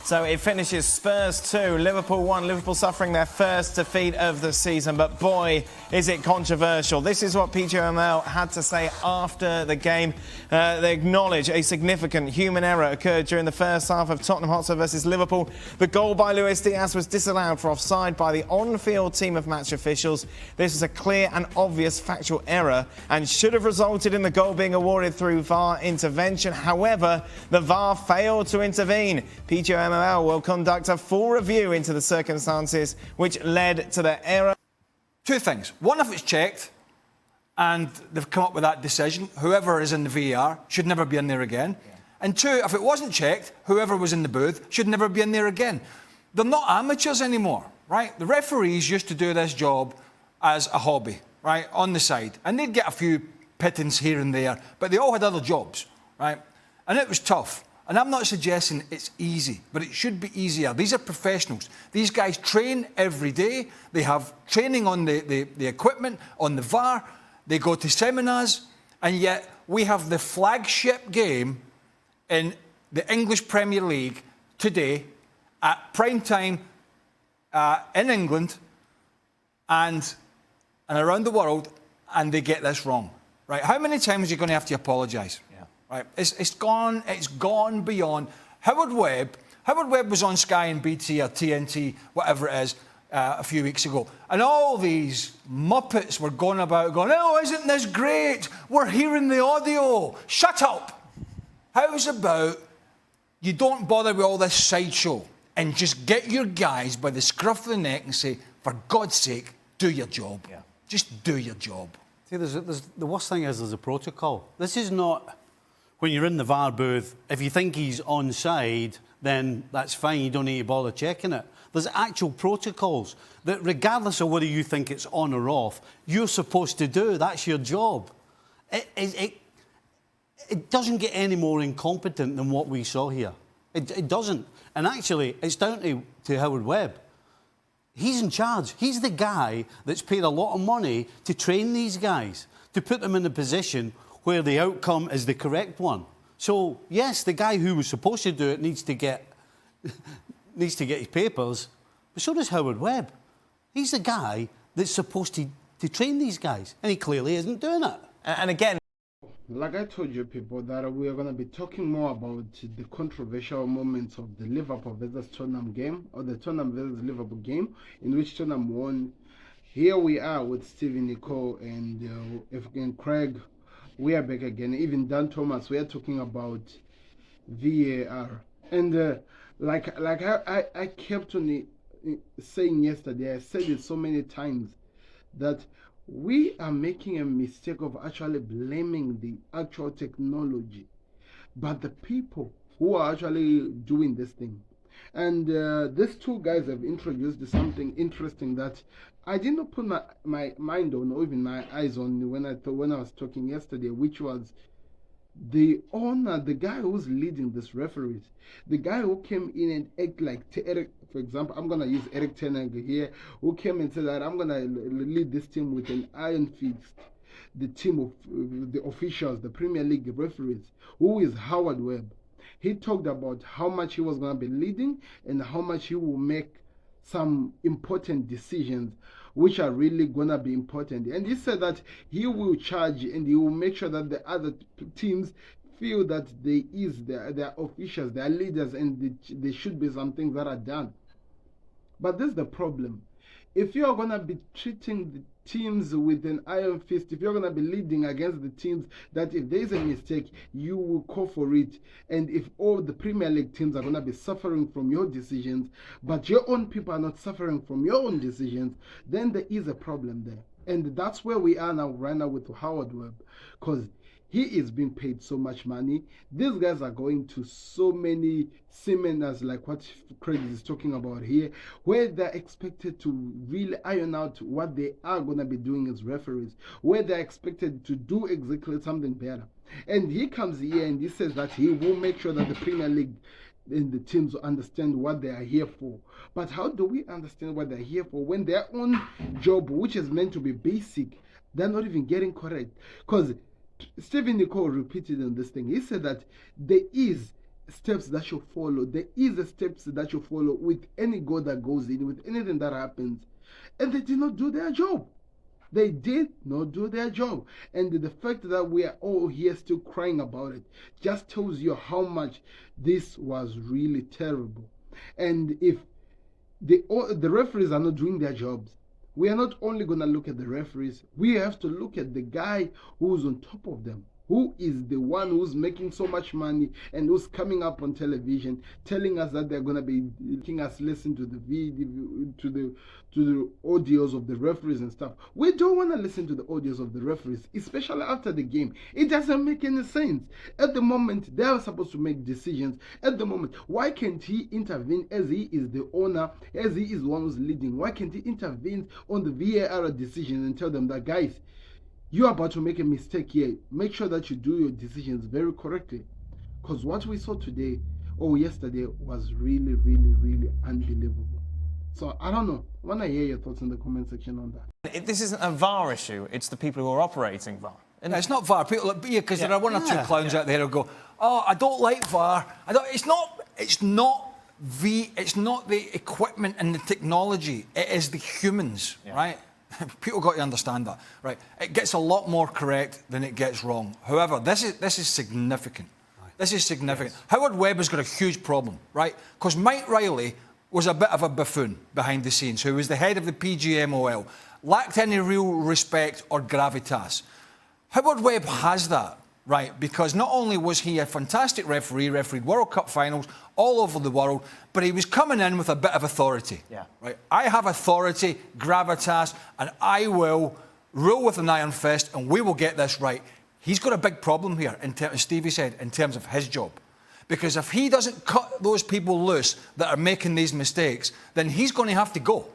So it finishes Spurs 2, Liverpool 1. Liverpool suffering their first defeat of the season, but boy, is it controversial. This is what PGML had to say after the game. They acknowledge a significant human error occurred during the first half of Tottenham Hotspur versus Liverpool. The goal by Luis Diaz was disallowed for offside by the on-field team of match officials. This was a clear and obvious factual error and should have resulted in the goal being awarded through VAR intervention. However, the VAR failed to intervene. PGML will conduct a full review into the circumstances which led to the error. Two things. One, if it's checked and they've come up with that decision, whoever is in the VAR should never be in there again. Yeah. And two, if it wasn't checked, whoever was in the booth should never be in there again. They're not amateurs anymore, right? The referees used to do this job as a hobby, right, on the side. And they'd get a few pittance here and there, but they all had other jobs, right? And it was tough. And I'm not suggesting it's easy, but it should be easier. These are professionals. These guys train every day. They have training on the equipment, on the VAR. They go to seminars. And yet we have the flagship game in the English Premier League today at prime time in England and around the world, and they get this wrong. Right? How many times are you going to have to apologise? Right, it's gone beyond. Howard Webb was on Sky and BT or TNT, whatever it is, a few weeks ago. And all these Muppets were going about going, oh, isn't this great? We're hearing the audio. Shut up. How's about you don't bother with all this sideshow and just get your guys by the scruff of the neck and say, for God's sake, do your job. Yeah. Just do your job. See, the worst thing is there's a protocol. This is not... When you're in the VAR booth, if you think he's onside, then that's fine. You don't need to bother checking it. There's actual protocols that, regardless of whether you think it's on or off, you're supposed to do. That's your job. It doesn't get any more incompetent than what we saw here. It doesn't. And actually, it's down to Howard Webb. He's in charge. He's the guy that's paid a lot of money to train these guys, to put them in a position where the outcome is the correct one. So, yes, the guy who was supposed to do it needs to get his papers, but so does Howard Webb. He's the guy that's supposed to train these guys, and he clearly isn't doing it. And again... Like I told you people that we are going to be talking more about the controversial moments of the Liverpool versus Tottenham game, or the Tottenham versus Liverpool game, in which Tottenham won. Here we are with Steve Nicol and Craig. We are back again. Even Dan Thomas, we are talking about VAR. And like I kept on saying yesterday, I said it so many times, that we are making a mistake of actually blaming the actual technology, but the people who are actually doing this thing. And these two guys have introduced something interesting that I did not put my mind on, or even my eyes on, when I was talking yesterday, which was the owner, the guy who's leading this referees, the guy who came in and act like Eric, for example, I'm gonna use Eric Ten Hag here, who came and said that I'm gonna lead this team with an iron fist. The team of the officials, the Premier League referees, who is Howard Webb. He talked about how much he was going to be leading and how much he will make some important decisions which are really going to be important. And he said that he will charge and he will make sure that the other teams feel that their officials, their leaders, and there should be some things that are done. But this is the problem. If you are going to be treating the teams with an iron fist, if you're going to be leading against the teams, that if there is a mistake, you will call for it. And if all the Premier League teams are going to be suffering from your decisions, but your own people are not suffering from your own decisions, then there is a problem there. And that's where we are now, right now, with Howard Webb. Because he is being paid so much money. These guys are going to so many seminars, like what Craig is talking about here, where they're expected to really iron out what they are going to be doing as referees, where they're expected to do exactly something better. And he comes here and he says that he will make sure that the Premier League and the teams understand what they are here for. But how do we understand what they're here for when their own job, which is meant to be basic, they're not even getting correct? Because Steve Nicol repeated on this thing. He said that there is steps that you follow. There is a steps that you follow with any goal that goes in, with anything that happens. And they did not do their job. They did not do their job. And the fact that we are all here still crying about it just tells you how much this was really terrible. And if the referees are not doing their jobs, we are not only going to look at the referees, we have to look at the guy who's on top of them, who is the one who's making so much money and who's coming up on television telling us that they're going to be making us listen to the video, to the audios of the referees and stuff. We don't want to listen to the audios of the referees, especially after the game. It doesn't make any sense. At the moment, they are supposed to make decisions. At the moment, why can't he intervene as he is the owner, as he is the one who's leading? Why can't he intervene on the VAR decision and tell them that, guys, you're about to make a mistake here. Make sure that you do your decisions very correctly. Because what we saw today or yesterday was really, really, really unbelievable. So I don't know. I want to hear your thoughts in the comment section on that. This isn't a VAR issue. It's the people who are operating VAR. No, it's not VAR. People, because there are one or two clowns out there who go, "Oh, I don't like VAR." It's not the equipment and the technology. It is the humans, right? People got to understand that, right? It gets a lot more correct than it gets wrong. However, this is significant. Right. This is significant. Yes. Howard Webb has got a huge problem, right? Because Mike Riley was a bit of a buffoon behind the scenes, who was the head of the PGMOL, lacked any real respect or gravitas. Howard Webb has that, right? Because not only was he a fantastic referee, refereed World Cup finals all over the world, but he was coming in with a bit of authority. Yeah. Right? I have authority, gravitas, and I will rule with an iron fist, and we will get this right. He's got a big problem here, as Stevie said, in terms of his job. Because if he doesn't cut those people loose that are making these mistakes, then he's going to have to go.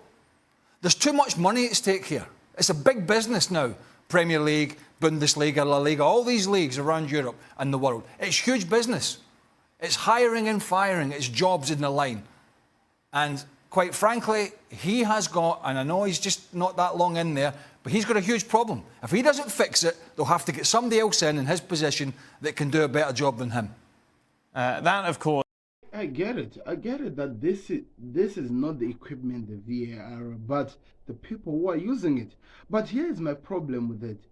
There's too much money at stake here. It's a big business now. Premier League, Bundesliga, La Liga, all these leagues around Europe and the world. It's huge business. It's hiring and firing. It's jobs in the line. And quite frankly, he has got, and I know he's just not that long in there, but he's got a huge problem. If he doesn't fix it, they'll have to get somebody else in his position that can do a better job than him. That, of course. I get it that this is not the equipment, the VAR, but the people who are using it. But here's my problem with it.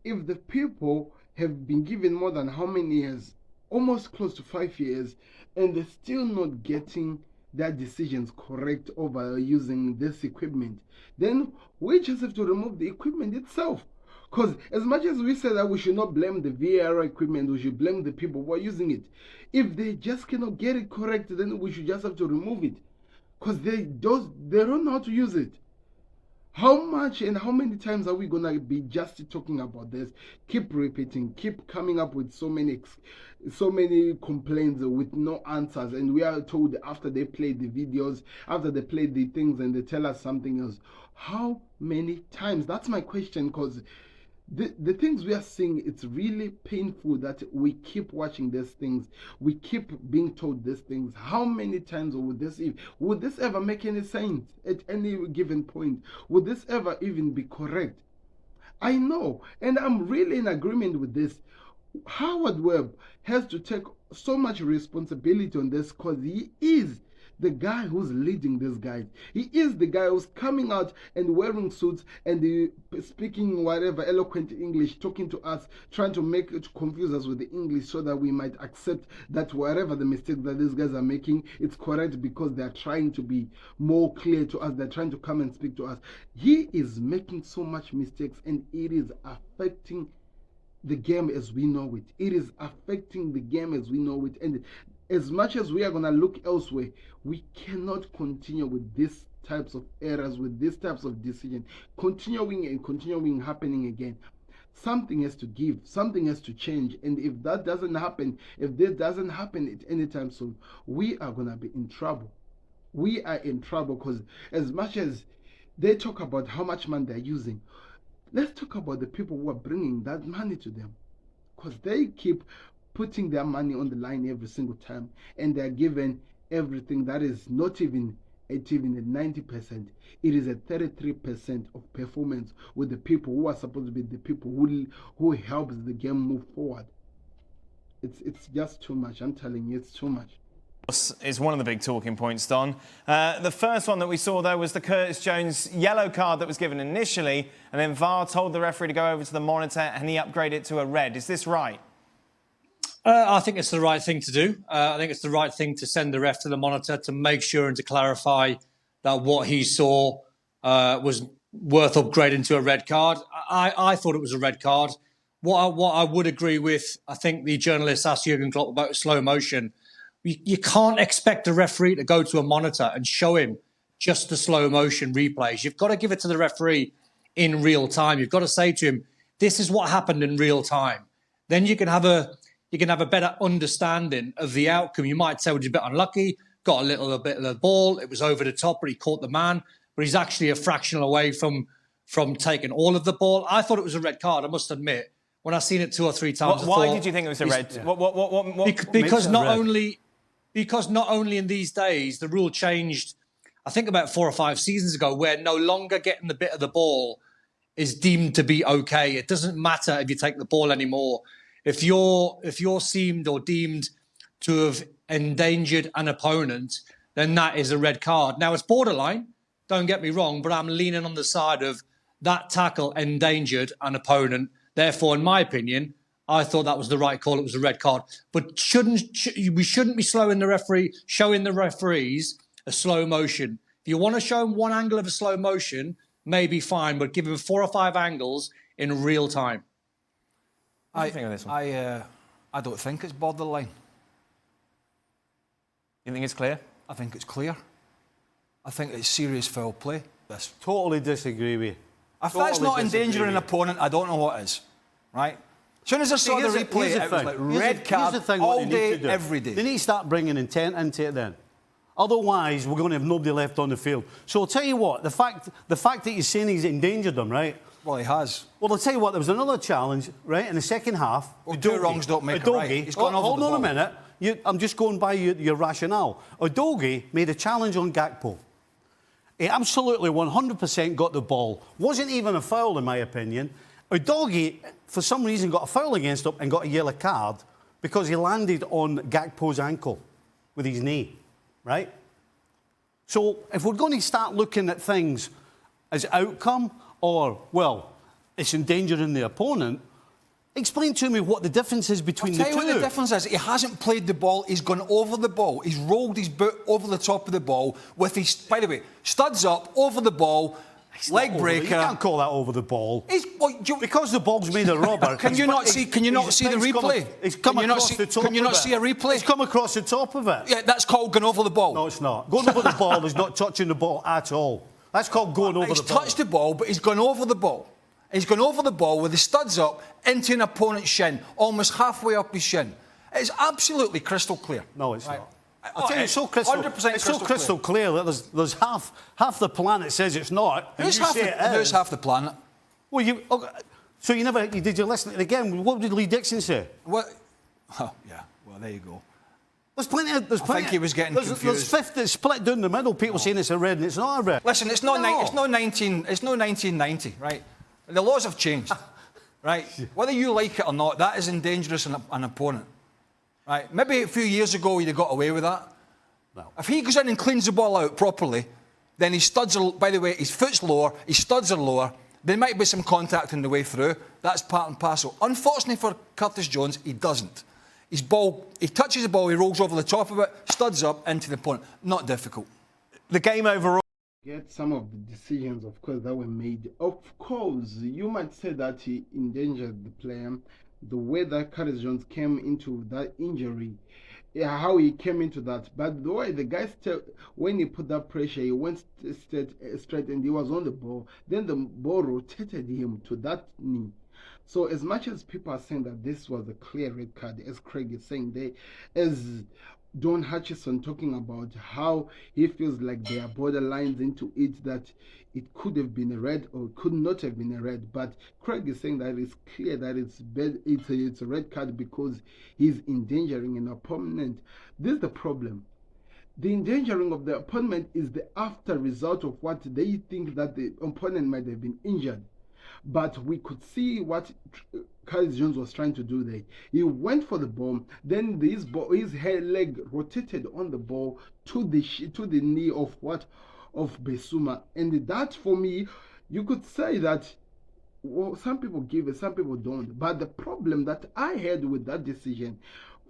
If the people have been given more than how many years, almost close to 5 years, and they're still not getting their decisions correct over using this equipment, then we just have to remove the equipment itself. Because as much as we say that we should not blame the VAR equipment, we should blame the people who are using it. If they just cannot get it correct, then we should just have to remove it. Because they don't know how to use it. How much and how many times are we going to be just talking about this? Keep repeating, keep coming up with so many complaints with no answers. And we are told after they play the videos, after they play the things and they tell us something else. How many times? That's my question, because the things we are seeing, it's really painful that we keep watching these things. We keep being told these things. How many times would this ever make any sense at any given point? Would this ever even be correct? I know, and I'm really in agreement with this. Howard Webb has to take so much responsibility on this because he is the guy who's leading these guys. He is the guy who's coming out and wearing suits and speaking whatever eloquent English, talking to us, trying to confuse us with the English so that we might accept that whatever the mistake that these guys are making, it's correct because they're trying to be more clear to us. They're trying to come and speak to us. He is making so much mistakes and it is affecting the game as we know it. It is affecting the game as we know it. And as much as we are going to look elsewhere, we cannot continue with these types of errors, with these types of decisions, continuing happening again. Something has to give, something has to change. And if that doesn't happen, if this doesn't happen at any time soon, we are going to be in trouble. We are in trouble because as much as they talk about how much money they're using, let's talk about the people who are bringing that money to them, because they keep putting their money on the line every single time, and they're given everything that is not even at 90%. It is at 33% of performance with the people who are supposed to be the people who helps the game move forward. it's just too much. I'm telling you, it's too much. Is one of the big talking points, Don. The first one that we saw, though, was the Curtis Jones yellow card that was given initially, and then VAR told the referee to go over to the monitor and he upgraded it to a red. Is this right? I think it's the right thing to do. I think it's the right thing to send the ref to the monitor to make sure and to clarify that what he saw was worth upgrading to a red card. I thought it was a red card. What I would agree with, I think the journalist asked Jurgen Klopp about slow motion. You can't expect a referee to go to a monitor and show him just the slow motion replays. You've got to give it to the referee in real time. You've got to say to him, this is what happened in real time. Then you can have a better understanding of the outcome. You might say, well, he's a bit unlucky, got a little bit of the ball, it was over the top, but he caught the man, but he's actually a fractional away from taking all of the ball. I thought it was a red card, I must admit. When I seen it 2 or 3 times, why did you think it was a red? Yeah. Because not only in these days, the rule changed, I think about 4 or 5 seasons ago, where no longer getting the bit of the ball is deemed to be okay. It doesn't matter if you take the ball anymore. If you're seemed or deemed to have endangered an opponent, then that is a red card. Now, it's borderline, don't get me wrong, but I'm leaning on the side of that tackle endangered an opponent. Therefore, in my opinion, I thought that was the right call. It was a red card. But we shouldn't be showing the referees a slow motion. If you want to show them one angle of a slow motion, maybe fine, but give them 4 or 5 angles in real time. What do you think of this one? I don't think it's borderline. You think it's clear? I think it's clear. I think it's serious foul play. This. Totally disagree with you. If that's not endangering an opponent, I don't know what is. Right? As soon as I saw the replay, it was like red card all day, every day. They need to start bringing intent into it then. Otherwise, we're going to have nobody left on the field. So I'll tell you what, the fact that you're saying he's endangered them, right? Well, he has. Well, I'll tell you what, there was another challenge, right, in the second half. Well, 2 wrongs don't make it right. He's gone over hold the on ball. a minute. I'm just going by your rationale. Udogie made a challenge on Gakpo. He absolutely 100% got the ball. Wasn't even a foul, in my opinion. Udogie, for some reason, got a foul against him and got a yellow card because he landed on Gakpo's ankle with his knee, right? So if we're going to start looking at things as outcome or, well, it's endangering the opponent, explain to me what the difference is between the two. I'll tell you what the difference is. He hasn't played the ball. He's gone over the ball. He's rolled his boot over the top of the ball with his, by the way, studs up, over the ball, leg breaker. You can't call that over the ball. Because the ball's made of rubber. Can you not see the replay? It's come across the top of it. Can you not see a replay? It's come across the top of it. Yeah, that's called going over the ball. No, it's not. Going over the ball is not touching the ball at all. That's called going over the ball. He's touched the ball, but he's gone over the ball. He's gone over the ball with his studs up into an opponent's shin, almost halfway up his shin. It's absolutely crystal clear. No, it's not. I'll tell you, it's so crystal, 100% it's so crystal clear that there's half the planet says it's not, and you say it is. Who's half the planet? Well, so did you listen to it again? What did Lee Dixon say? What? Oh, yeah. Well, there you go. There's plenty. I think he was getting confused. There's 50 split down the middle. People saying it's a red and it's not a red. Listen, it's no 1990, right? The laws have changed, right? Whether you like it or not, that is dangerous an opponent, right? Maybe a few years ago he'd have got away with that. No. If he goes in and cleans the ball out properly, then his studs are, by the way, his foot's lower, his studs are lower. There might be some contact on the way through. That's part and parcel. Unfortunately for Curtis Jones, he doesn't. His ball, he touches the ball, he rolls over the top of it, studs up into the opponent. Not difficult. The game overall. Get some of the decisions, of course, that were made. Of course, you might say that he endangered the player. The way that Curtis Jones came into that injury, how he came into that. But the way the guy, when he put that pressure, he went straight and he was on the ball. Then the ball rotated him to that knee. So as much as people are saying that this was a clear red card, as Craig is saying, as Don Hutchison talking about how he feels like there are borderlines into it, that it could have been a red or could not have been a red. But Craig is saying that it's clear that it's a red card because he's endangering an opponent. This is the problem. The endangering of the opponent is the after result of what they think that the opponent might have been injured. but we could see what Curtis Jones was trying to do there. He went for the ball, then his leg rotated on the ball to the knee of Bissouma, and that for me, you could say that. Well, some people give it, some people don't. But the problem that I had with that decision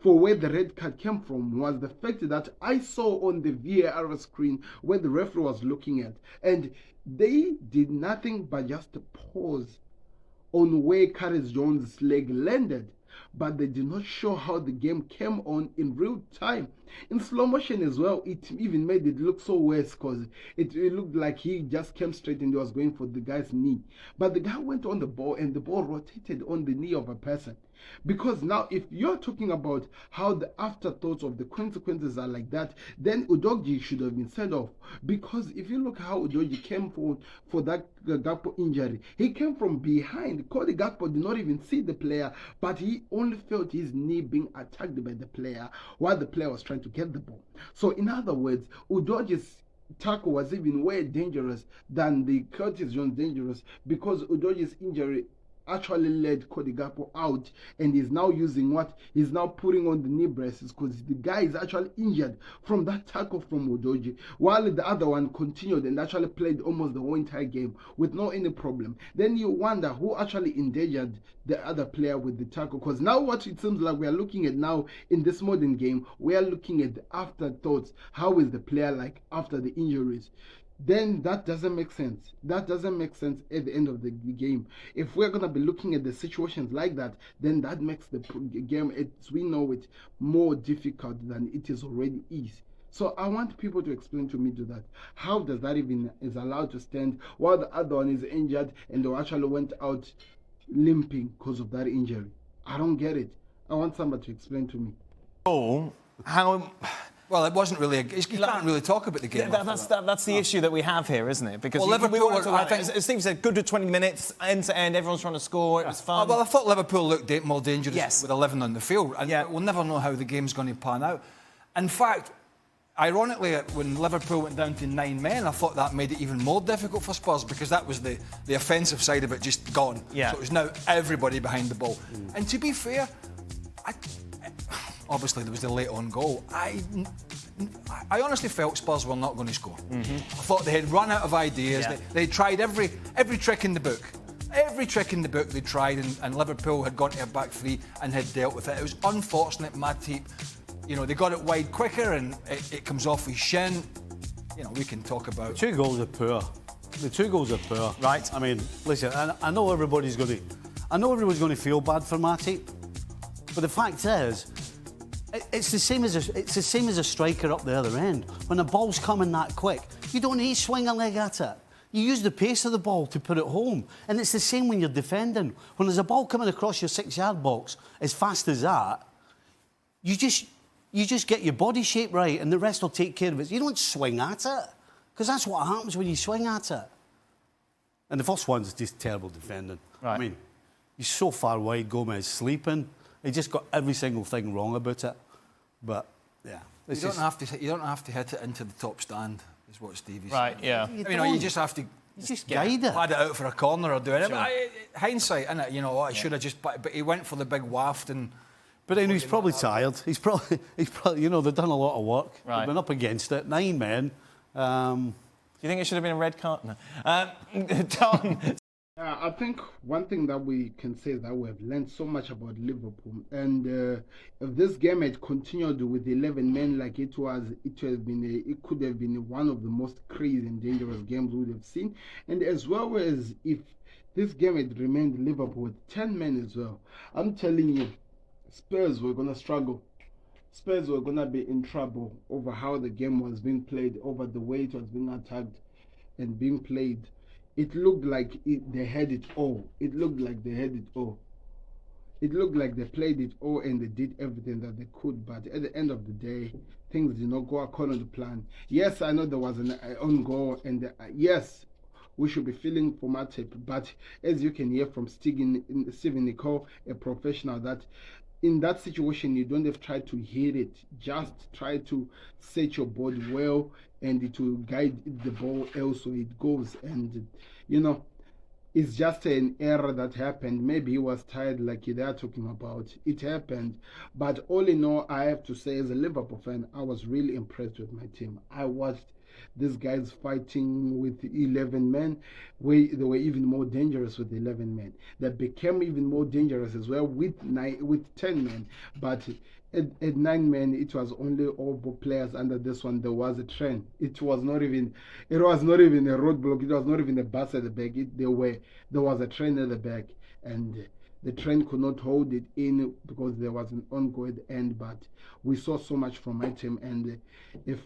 for where the red card came from was the fact that I saw on the VAR screen where the referee was looking at, and they did nothing but just pause on where Curtis Jones' leg landed, but they did not show how the game came on in real time. In slow motion as well, it even made it look so worse because it looked like he just came straight and he was going for the guy's knee. But the guy went on the ball and the ball rotated on the knee of a person. Because now, if you're talking about how the afterthoughts of the consequences are like that, then Udogie should have been sent off. Because if you look how Udogie came for that Gakpo injury, he came from behind. Cody Gakpo did not even see the player, but he only felt his knee being attacked by the player while the player was trying to get the ball. So, in other words, Udogie's tackle was even way dangerous than the Curtis Jones dangerous, because Udogie's injury actually led Cody Gakpo out, and he's now using he's now putting on the knee braces because the guy is actually injured from that tackle from Udogie, while the other one continued and actually played almost the whole entire game with no any problem. Then you wonder who actually endangered the other player with the tackle, because now what it seems like we are looking at now in this modern game, we are looking at the afterthoughts. How is the player like after the injuries? Then that doesn't make sense. That doesn't make sense at the end of the game. If we're going to be looking at the situations like that, then that makes the game, as we know it, more difficult than it is already is. So I want people to explain to me that. How does that even is allowed to stand while the other one is injured and they actually went out limping because of that injury? I don't get it. I want somebody to explain to me. Oh, how... Well, it wasn't really. You can't really talk about the game. That's the issue that we have here, isn't it? Because Liverpool, as Steve said, good to 20 minutes, end to end, everyone's trying to score. It was fun. Well, I thought Liverpool looked more dangerous with 11 on the field, and we'll never know how the game's going to pan out. In fact, ironically, when Liverpool went down to 9 men, I thought that made it even more difficult for Spurs, because that was the offensive side of it just gone. Yeah. So it was now everybody behind the ball. And to be fair, obviously there was the late on goal. I honestly felt Spurs were not going to score. I thought they had run out of ideas. They tried every trick in the book. Every trick in the book they tried, and Liverpool had gone to a back three and had dealt with it. It was unfortunate. Matip, they got it wide quicker and it comes off his shin. We can talk about... The 2 goals are poor. The 2 goals are poor. Right. I mean, listen, I know everybody's going to feel bad for Matip, but the fact is, it's the same as a striker up the other end. When the ball's coming that quick, you don't need to swing a leg at it. You use the pace of the ball to put it home. And it's the same when you're defending. When there's a ball coming across your 6-yard box as fast as that, you just get your body shape right and the rest will take care of it. You don't swing at it, because that's what happens when you swing at it. And the first one's just terrible defending. Right. I mean, he's so far wide, Gomez sleeping. He just got every single thing wrong about it. But, yeah. You don't have to hit it into the top stand, is what Steve is saying. Right, yeah. You just have to... Just guide it. Pad it out for a corner or do it. Sure. Hindsight, innit? I should have just... But he went for the big waft and... But then he's probably tired. He's probably... they've done a lot of work. Right. They've been up against it. 9 men. Do you think it should have been a red card? No. Tom... I think one thing that we can say is that we have learned so much about Liverpool, and if this game had continued with 11 men like it was, it could have been one of the most crazy and dangerous games we would have seen. And as well as if this game had remained Liverpool with 10 men as well, I'm telling you, Spurs were going to struggle. Spurs were going to be in trouble over how the game was being played, over the way it was being attacked and being played. It looked like they had it all. It looked like they had it all. It looked like they played it all and they did everything that they could. But at the end of the day, things did not go according to plan. Yes, I know there was an own goal. And yes, we should be feeling for Matip. But as you can hear from Steve Nicol, a professional, that in that situation, you don't have to try to hit it. Just try to set your body well, and it will guide the ball also. It goes, and It's just an error that happened. Maybe he was tired, like they are talking about. It happened. But all in all, I have to say, as a Liverpool fan, I was really impressed with my team. I watched these guys fighting with 11 men. They were even more dangerous with 11 men. They became even more dangerous as well with 10 men. But at 9 men, it was only all players under this one. There was a trend. It was not even a roadblock. It was not even a bus at the back. There was a trend at the back, and the trend could not hold it in because there was an ongoing end. But we saw so much from my team, and if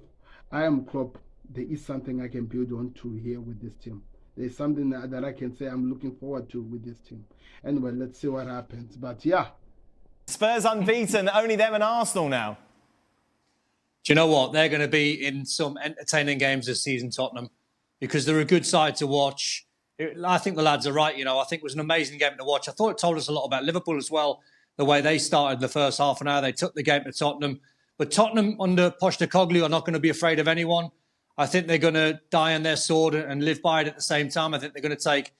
I am Klopp, there is something I can build on to here with this team. There's something that I can say I'm looking forward to with this team. Anyway, let's see what happens. But yeah. Spurs unbeaten, only them and Arsenal now. Do you know what? They're going to be in some entertaining games this season, Tottenham, because they're a good side to watch. I think the lads are right. I think it was an amazing game to watch. I thought it told us a lot about Liverpool as well, the way they started the first half an hour. They took the game to Tottenham. But Tottenham under Postecoglou are not going to be afraid of anyone. I think they're going to die on their sword and live by it at the same time. I think they're going to take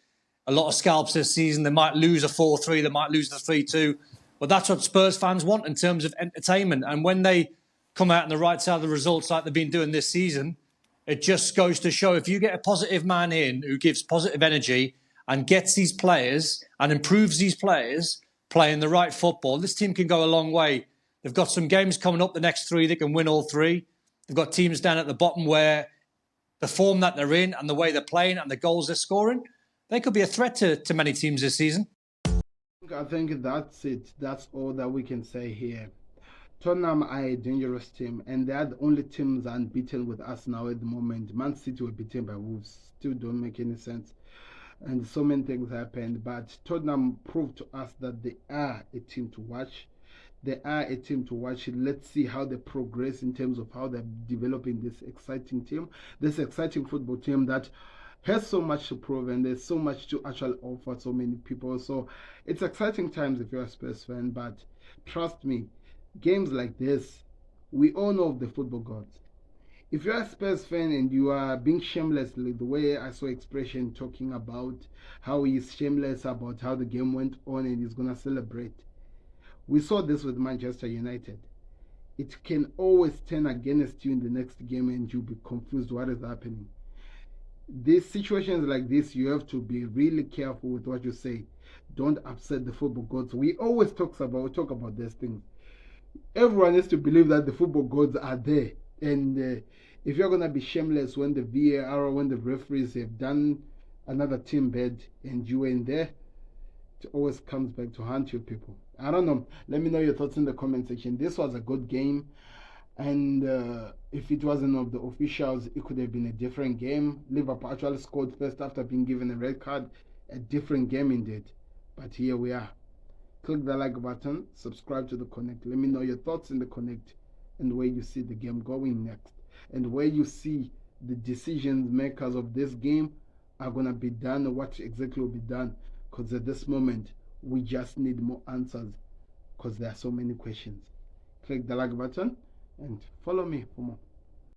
a lot of scalps this season. They might lose a 4-3. They might lose the 3-2. But that's what Spurs fans want in terms of entertainment. And when they come out on the right side of the results like they've been doing this season, it just goes to show if you get a positive man in who gives positive energy and gets these players and improves these players playing the right football, this team can go a long way. They've got some games coming up, the next 3, they can win all 3. They've got teams down at the bottom where the form that they're in and the way they're playing and the goals they're scoring, they could be a threat to many teams this season. I think that's it. That's all that we can say here. Tottenham are a dangerous team, and they are the only teams unbeaten with us now at the moment. Man City were beaten by Wolves. Still don't make any sense. And so many things happened. But Tottenham proved to us that they are a team to watch. They are a team to watch. Let's see how they progress in terms of how they're developing this exciting team, this exciting football team that has so much to prove, and there's so much to actually offer so many people. So it's exciting times if you're a Spurs fan, but trust me, games like this, we all know of the football gods. If you're a Spurs fan and you are being shamelessly, the way I saw expression talking about how he's shameless about how the game went on and he's going to celebrate. We saw this with Manchester United. It can always turn against you in the next game and you'll be confused what is happening. These situations like this, you have to be really careful with what you say. Don't upset the football gods. We always talk about these things. Everyone has to believe that the football gods are there. And if you're going to be shameless when the VAR or when the referees have done another team bad and you ain't there, it always comes back to haunt you people. I don't know. Let me know your thoughts in the comment section. This was a good game. And if it wasn't of the officials, it could have been a different game. Liverpool actually scored first after being given a red card. A different game indeed. But here we are. Click the like button, subscribe to the Connect. Let me know your thoughts in the Connect and where you see the game going next. And where you see the decision makers of this game are going to be done, what exactly will be done. Because at this moment, we just need more answers because there are so many questions. Click the like button and follow me for more.